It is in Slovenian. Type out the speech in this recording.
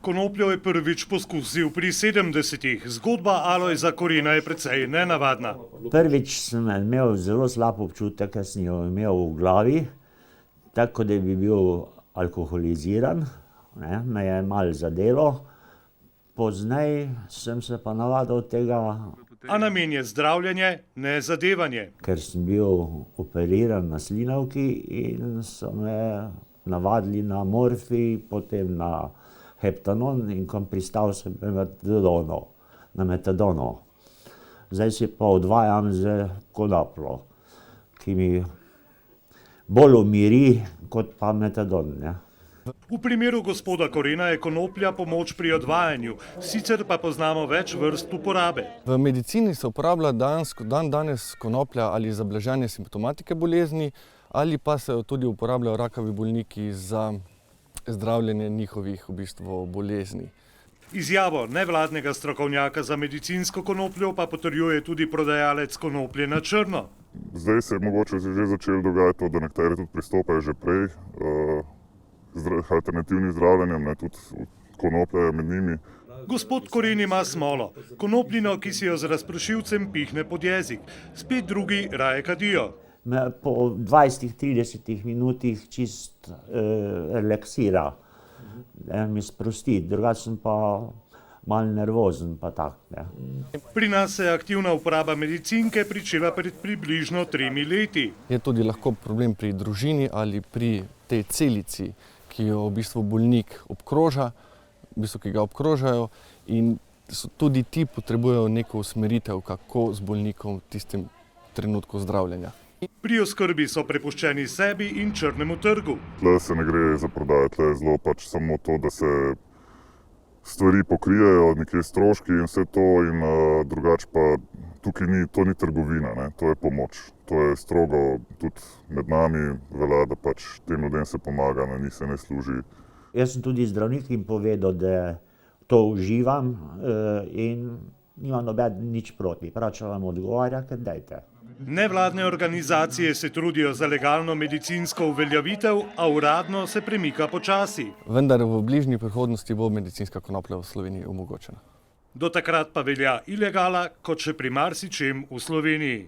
Konopljo je prvič poskusil pri 70-ih. Zgodba Alojza Korina je precej nenavadna. Prvič sem imel zelo slab občutek, ker sem jo imel v glavi, tako da bi bil alkoholiziran, ne, me je malo zadelo. Pozneje sem se pa navadil tega. A namen je zdravljenje, ne zadevanje. Ker sem bil operiran na slinavki in so me navadili na morfij, potem na heptanon in ko pristal sem na metadono. Zdaj si pa odvajam z konopljo, ki mi bolj umiri kot pa metadon. Ne? V primeru gospoda Korina je konoplja pomoč pri odvajanju, sicer pa poznamo več vrst uporabe. V medicini se uporablja danes konoplja ali za blaženje simptomatike bolezni, ali pa se tudi uporabljajo rakavi bolniki za zdravljenje njihovih bolezni. Izjavo nevladnega strokovnjaka za medicinsko konopljo pa potrjuje tudi prodajalec konoplje na črno. Zdaj se je mogoče že začelo dogajati to, da nekateri tudi pristopajo že prej alternativnim zdravljenjem, ne, tudi konoplja je med njimi. Gospod Korin ima smolo. Konopljino, ki si jo z razpršilcem pihne pod jezik. Spet drugi raje kadijo. Me po 20-30 minutih čist relaksira, mi sprosti, drugače sem pa malo nervozen pa tak. Ne. Pri nas se je aktivna uporaba medicinke pričela pred približno 3 leti. Je tudi lahko problem pri družini ali pri tej celici, ki jo bolnik obkroža, ki ga obkrožajo, in tudi ti potrebujejo neko usmeritev, kako z bolnikom v tistem trenutku zdravljenja. Pri oskrbi so prepuščeni sebi in črnemu trgu. Tle se ne gre za prodajo, tle je zelo samo to, da se stvari pokrijejo, nekje stroški in vse to, in drugače pa tukaj to ni trgovina, ne, to je pomoč. To je strogo tudi med nami velja, da tem ljudem se pomaga, na njih se ne služi. Jaz sem tudi zdravnik in povedal, da to uživam in nimam nič proti. Prav, če vam odgovarja, ker dajte. Nevladne organizacije se trudijo za legalno medicinsko uveljavitev, a uradno se premika počasi. Vendar v bližnji prihodnosti bo medicinska konoplja v Sloveniji omogočena. Do takrat pa velja ilegala, kot še pri marsičem v Sloveniji.